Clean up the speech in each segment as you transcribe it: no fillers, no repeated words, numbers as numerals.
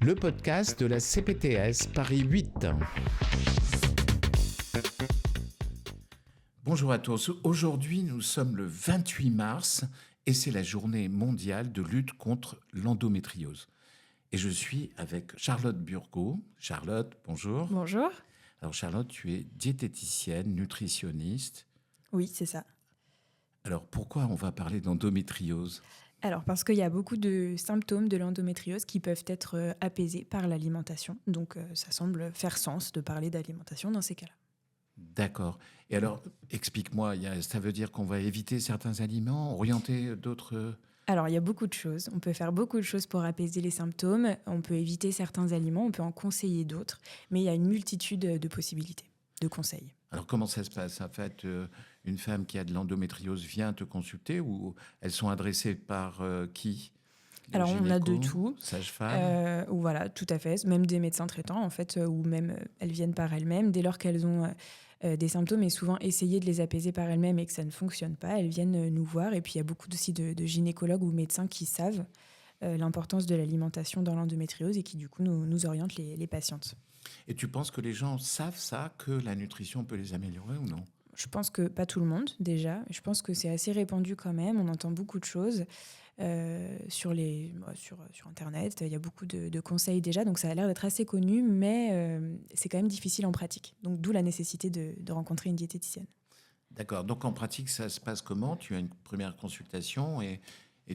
Le podcast de la CPTS Paris 8. Bonjour à tous. Aujourd'hui, nous sommes le 28 mars et c'est la journée mondiale de lutte contre l'endométriose. Et je suis avec Charlotte Burgot. Charlotte, bonjour. Bonjour. Alors Charlotte, tu es diététicienne, nutritionniste. Oui, c'est ça. Alors pourquoi on va parler d'endométriose ? Alors, parce qu'il y a beaucoup de symptômes de l'endométriose qui peuvent être apaisés par l'alimentation. Donc, ça semble faire sens de parler d'alimentation dans ces cas-là. D'accord. Et alors, explique-moi, ça veut dire qu'on va éviter certains aliments, orienter d'autres... Alors, il y a beaucoup de choses. On peut faire beaucoup de choses pour apaiser les symptômes. On peut éviter certains aliments, on peut en conseiller d'autres. Mais il y a une multitude de possibilités, de conseils. Alors, comment ça se passe ? En fait, une femme qui a de l'endométriose vient te consulter ou elles sont adressées par qui ? Alors, on a de tout. Sage-femme Voilà, tout à fait. Même des médecins traitants, en fait, ou même elles viennent par elles-mêmes. Dès lors qu'elles ont des symptômes et souvent essayer de les apaiser par elles-mêmes et que ça ne fonctionne pas, elles viennent nous voir. Et puis, il y a beaucoup aussi de gynécologues ou médecins qui savent l'importance de l'alimentation dans l'endométriose et qui, du coup, nous orientent les patientes. Et tu penses que les gens savent ça, que la nutrition peut les améliorer ou non ? Je pense que pas tout le monde, déjà. Je pense que c'est assez répandu quand même. On entend beaucoup de choses sur Internet. Il y a beaucoup de conseils déjà, donc ça a l'air d'être assez connu, mais c'est quand même difficile en pratique. Donc d'où la nécessité de rencontrer une diététicienne. D'accord. Donc en pratique, ça se passe comment ? Tu as une première consultation et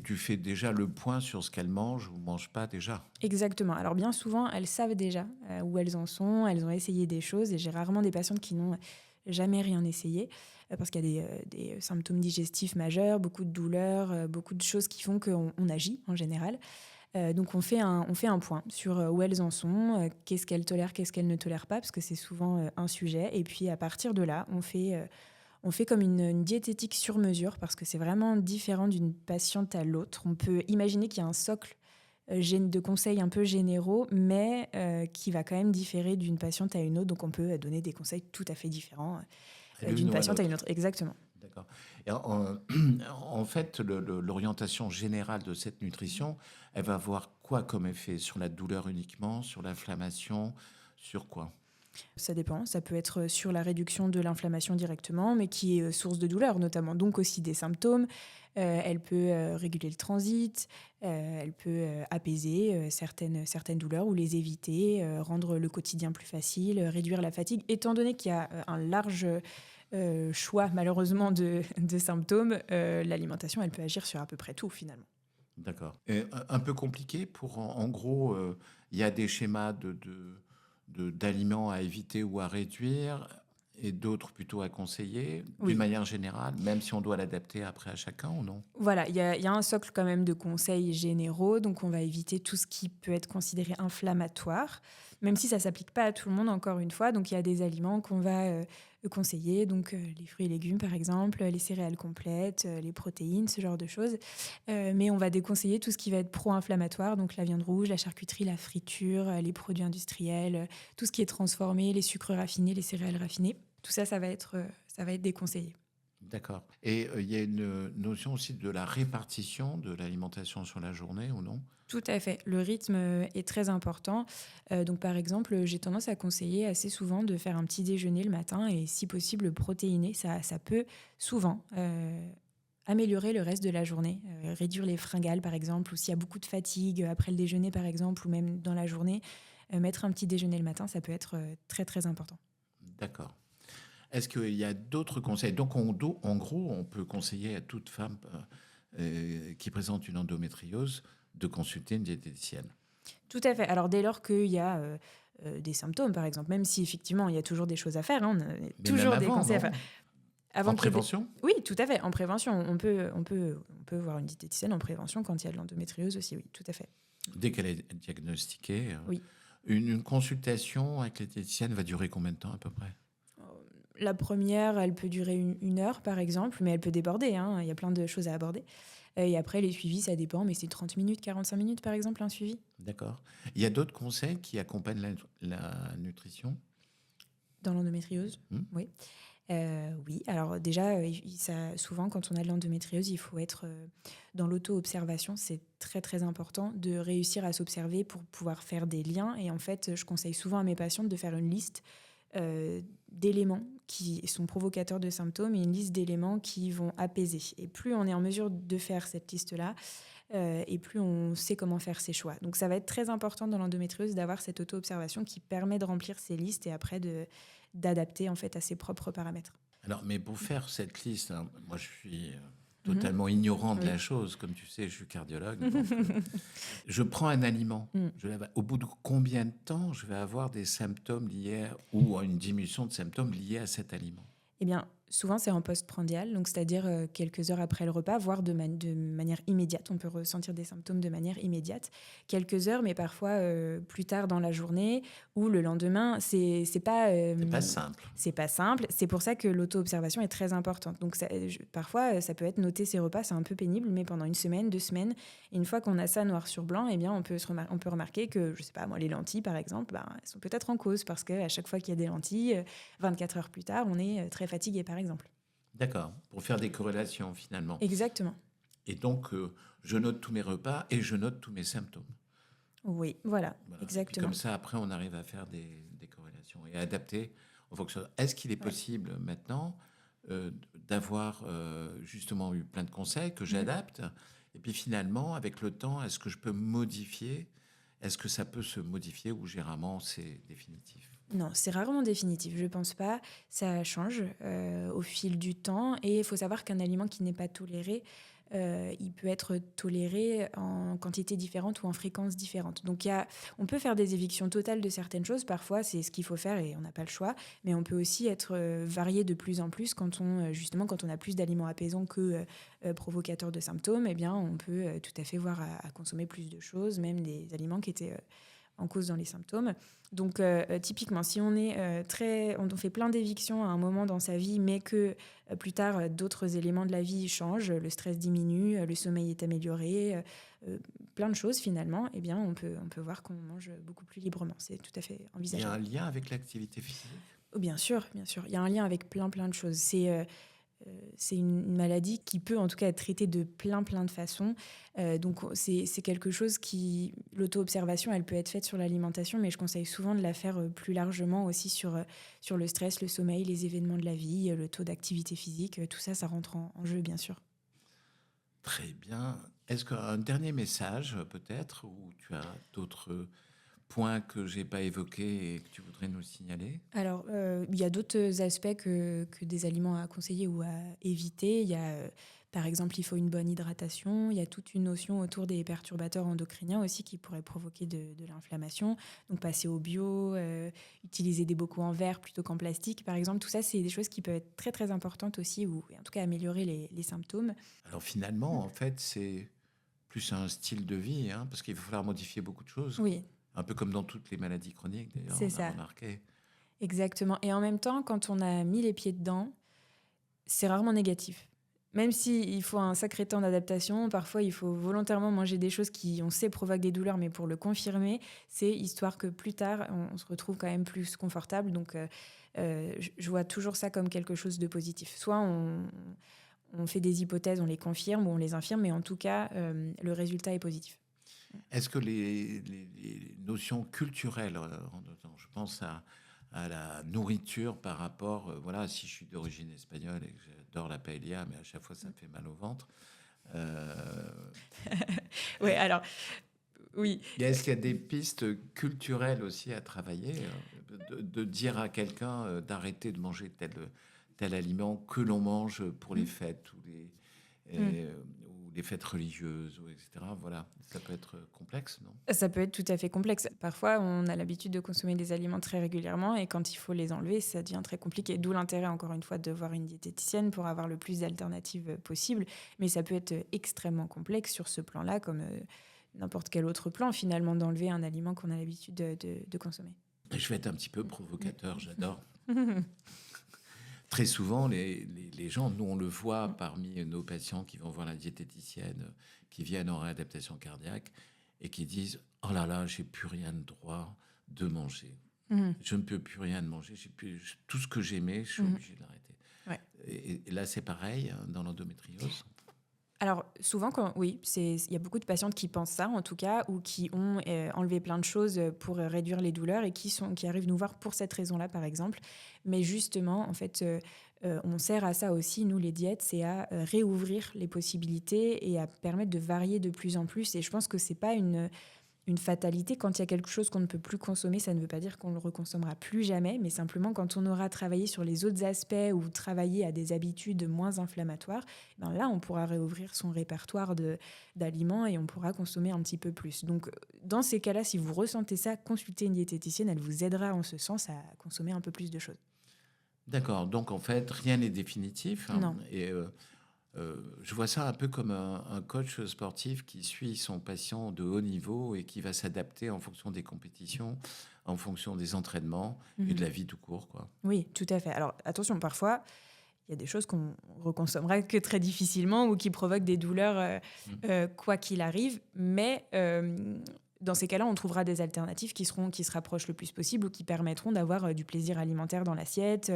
tu fais déjà le point sur ce qu'elles mangent ou ne mangent pas déjà ? Exactement. Alors bien souvent, elles savent déjà où elles en sont. Elles ont essayé des choses et j'ai rarement des patientes qui n'ont jamais rien essayé parce qu'il y a des symptômes digestifs majeurs, beaucoup de douleurs, beaucoup de choses qui font qu'on agit en général. Donc on fait un point sur où elles en sont, qu'est-ce qu'elles tolèrent, qu'est-ce qu'elles ne tolèrent pas, parce que c'est souvent un sujet. Et puis à partir de là, on fait comme une diététique sur mesure parce que c'est vraiment différent d'une patiente à l'autre. On peut imaginer qu'il y a un socle de conseils un peu généraux, mais qui va quand même différer d'une patiente à une autre. Donc on peut donner des conseils tout à fait différents d'une patiente à une autre. Exactement. D'accord. Et en fait, l'orientation générale de cette nutrition, elle va avoir quoi comme effet ? Sur la douleur uniquement, sur l'inflammation, sur quoi ? Ça dépend, ça peut être sur la réduction de l'inflammation directement, mais qui est source de douleur notamment, donc aussi des symptômes. Elle peut réguler le transit, elle peut apaiser certaines douleurs ou les éviter, rendre le quotidien plus facile, réduire la fatigue. Étant donné qu'il y a un large choix malheureusement de symptômes, l'alimentation elle peut agir sur à peu près tout finalement. D'accord. Et un peu compliqué pour, en gros, il y a des schémas d'aliments à éviter ou à réduire et d'autres plutôt à conseiller, Oui. d'une manière générale, même si on doit l'adapter après à chacun ou non ? Voilà, il y a un socle quand même de conseils généraux, donc on va éviter tout ce qui peut être considéré inflammatoire, même si ça ne s'applique pas à tout le monde, encore une fois. Donc il y a des aliments qu'on va conseiller, donc les fruits et légumes par exemple, les céréales complètes, les protéines, ce genre de choses. Mais on va déconseiller tout ce qui va être pro-inflammatoire, donc la viande rouge, la charcuterie, la friture, les produits industriels, tout ce qui est transformé, les sucres raffinés, les céréales raffinées. Tout ça, ça va être déconseillé. D'accord. Et il y a une notion aussi de la répartition de l'alimentation sur la journée ou non ? Tout à fait. Le rythme est très important. Donc, par exemple, j'ai tendance à conseiller assez souvent de faire un petit déjeuner le matin et, si possible, protéiné. Ça peut souvent améliorer le reste de la journée. Réduire les fringales, par exemple, ou s'il y a beaucoup de fatigue après le déjeuner, par exemple, ou même dans la journée, mettre un petit déjeuner le matin, ça peut être très, très important. D'accord. Est-ce qu'il y a d'autres conseils ? Donc, en gros, on peut conseiller à toute femme qui présente une endométriose de consulter une diététicienne. Tout à fait. Alors, dès lors qu'il y a des symptômes, par exemple, même si effectivement, il y a toujours des choses à faire, on a toujours des conseils à faire. En prévention ? Oui, tout à fait. En prévention, on peut voir une diététicienne en prévention quand il y a de l'endométriose aussi, oui, tout à fait. Dès qu'elle est diagnostiquée, oui. Une consultation avec la diététicienne va durer combien de temps à peu près ? La première, elle peut durer une heure, par exemple, mais elle peut déborder. Il y a plein de choses à aborder. Et après, les suivis, ça dépend, mais c'est 30 minutes, 45 minutes, par exemple, un suivi. D'accord. Il y a d'autres conseils qui accompagnent la nutrition ? Dans l'endométriose ? Oui. Oui, alors déjà, souvent, quand on a de l'endométriose, il faut être dans l'auto-observation. C'est très, très important de réussir à s'observer pour pouvoir faire des liens. Et en fait, je conseille souvent à mes patientes de faire une liste d'éléments qui sont provocateurs de symptômes et une liste d'éléments qui vont apaiser. Et plus on est en mesure de faire cette liste-là, et plus on sait comment faire ses choix. Donc ça va être très important dans l'endométriose d'avoir cette auto-observation qui permet de remplir ses listes et après d'adapter en fait à ses propres paramètres. Alors, mais pour faire cette liste, hein, moi je suis Mhm. totalement ignorant de la Oui. chose. Comme tu sais, je suis cardiologue. Donc, je prends un aliment. Mm. Au bout de combien de temps je vais avoir des symptômes liés ou une diminution de symptômes liés à cet aliment? Eh bien, souvent, c'est en postprandial, donc c'est-à-dire quelques heures après le repas, voire de manière immédiate. On peut ressentir des symptômes de manière immédiate. Quelques heures, mais parfois plus tard dans la journée ou le lendemain. C'est pas simple. C'est pas simple. C'est pour ça que l'auto-observation est très importante. Donc, parfois, ça peut être noter ses repas, c'est un peu pénible, mais pendant une semaine, 2 semaines, et une fois qu'on a ça noir sur blanc, eh bien, on peut remarquer que, je sais pas, moi, les lentilles, par exemple, elles sont peut-être en cause parce qu'à chaque fois qu'il y a des lentilles, 24 heures plus tard, on est très fatigué, par exemple. D'accord. Pour faire des corrélations finalement. Exactement. Et donc, je note tous mes repas et je note tous mes symptômes. Oui, voilà, Voilà. Et puis exactement. comme ça, après, on arrive à faire des corrélations et à adapter en fonction. Est-ce qu'il est Ouais. possible maintenant d'avoir justement eu plein de conseils que j'adapte et puis finalement, avec le temps, est-ce que je peux modifier? Est-ce que ça peut se modifier ou généralement c'est définitif? Non, c'est rarement définitif, je pense pas. Ça change au fil du temps et il faut savoir qu'un aliment qui n'est pas toléré, il peut être toléré en quantité différente ou en fréquence différente. Donc on peut faire des évictions totales de certaines choses, parfois c'est ce qu'il faut faire et on n'a pas le choix, mais on peut aussi être varié de plus en plus justement quand on a plus d'aliments apaisants que provocateurs de symptômes, eh bien on peut tout à fait voir à consommer plus de choses, même des aliments qui étaient en cause dans les symptômes. Donc, typiquement, si on fait plein d'évictions à un moment dans sa vie, mais que plus tard, d'autres éléments de la vie changent, le stress diminue, le sommeil est amélioré, plein de choses finalement, eh bien, on peut voir qu'on mange beaucoup plus librement. C'est tout à fait Il y a un envisageable. lien avec l'activité physique? Oh, bien sûr, bien sûr. Il y a un lien avec plein, plein de choses. C'est une maladie qui peut en tout cas être traitée de plein plein de façons. Donc c'est quelque chose qui... L'auto-observation, elle peut être faite sur l'alimentation, mais je conseille souvent de la faire plus largement aussi sur le stress, le sommeil, les événements de la vie, le taux d'activité physique. Tout ça, ça rentre en jeu, bien sûr. Très bien. Est-ce qu'un dernier message peut-être ou tu as d'autres points que j'ai pas évoqués et que tu voudrais nous signaler? Alors, il y a d'autres aspects que des aliments à conseiller ou à éviter. Il y a, par exemple, il faut une bonne hydratation. Il y a toute une notion autour des perturbateurs endocriniens aussi qui pourraient provoquer de l'inflammation. Donc, passer au bio, utiliser des bocaux en verre plutôt qu'en plastique, par exemple. Tout ça, c'est des choses qui peuvent être très, très importantes aussi, ou en tout cas améliorer les symptômes. Alors finalement, en fait, c'est plus un style de vie, hein, parce qu'il va falloir modifier beaucoup de choses, Oui, un peu comme dans toutes les maladies chroniques d'ailleurs, c'est on a ça. remarqué. Exactement. Et en même temps, quand on a mis les pieds dedans, c'est rarement négatif. Même s'il faut un sacré temps d'adaptation, parfois il faut volontairement manger des choses qui, on sait, provoquent des douleurs, mais pour le confirmer, c'est histoire que plus tard, on se retrouve quand même plus confortable. Donc, je vois toujours ça comme quelque chose de positif. Soit on fait des hypothèses, on les confirme ou on les infirme, mais en tout cas, le résultat est positif. Est-ce que les notions culturelles, je pense à la nourriture par rapport, voilà, si je suis d'origine espagnole et que j'adore la paella, mais à chaque fois ça me fait mal au ventre. euh, Oui, alors, oui. Est-ce qu'il y a des pistes culturelles aussi à travailler, de dire à quelqu'un d'arrêter de manger tel aliment que l'on mange pour les fêtes Mm. ou les fêtes religieuses, etc. Voilà, ça peut être complexe, non? Ça peut être tout à fait complexe. Parfois, on a l'habitude de consommer des aliments très régulièrement et quand il faut les enlever, ça devient très compliqué. D'où l'intérêt, encore une fois, de voir une diététicienne pour avoir le plus d'alternatives possible. Mais ça peut être extrêmement complexe sur ce plan-là, comme n'importe quel autre plan, finalement, d'enlever un aliment qu'on a l'habitude de consommer. Et je vais être un petit peu provocateur, j'adore. Très souvent, les gens, nous on le voit parmi nos patients qui vont voir la diététicienne, qui viennent en réadaptation cardiaque et qui disent: oh là là, j'ai plus rien de droit de manger. Mhm. Je ne peux plus rien de manger. Tout ce que j'aimais, je suis obligé de l'arrêter. Ouais. Et là, c'est pareil dans l'endométriose. Alors, souvent, oui, il y a beaucoup de patientes qui pensent ça, en tout cas, ou qui ont enlevé plein de choses pour réduire les douleurs et qui arrivent nous voir pour cette raison-là, par exemple. Mais justement, en fait, on sert à ça aussi, nous, les diètes, c'est à réouvrir les possibilités et à permettre de varier de plus en plus. Et je pense que c'est pas une fatalité. Quand il y a quelque chose qu'on ne peut plus consommer, ça ne veut pas dire qu'on ne le reconsommera plus jamais, mais simplement quand on aura travaillé sur les autres aspects ou travaillé à des habitudes moins inflammatoires, ben là, on pourra réouvrir son répertoire d'aliments et on pourra consommer un petit peu plus. Donc, dans ces cas-là, si vous ressentez ça, consultez une diététicienne, elle vous aidera en ce sens à consommer un peu plus de choses. D'accord, donc en fait, rien n'est définitif. Non. Et je vois ça un peu comme un coach sportif qui suit son patient de haut niveau et qui va s'adapter en fonction des compétitions, en fonction des entraînements et de la vie tout court, quoi. Oui, tout à fait. Alors, attention, parfois, il y a des choses qu'on reconsommera que très difficilement ou qui provoquent des douleurs quoi qu'il arrive. Mais dans ces cas-là, on trouvera des alternatives qui se rapprochent le plus possible ou qui permettront d'avoir du plaisir alimentaire dans l'assiette,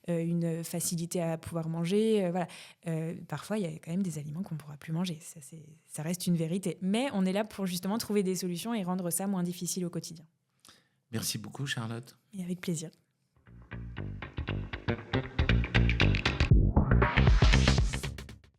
une facilité à pouvoir manger. Voilà. Parfois, il y a quand même des aliments qu'on ne pourra plus manger. Ça reste une vérité. Mais on est là pour justement trouver des solutions et rendre ça moins difficile au quotidien. Merci beaucoup, Charlotte. Et avec plaisir.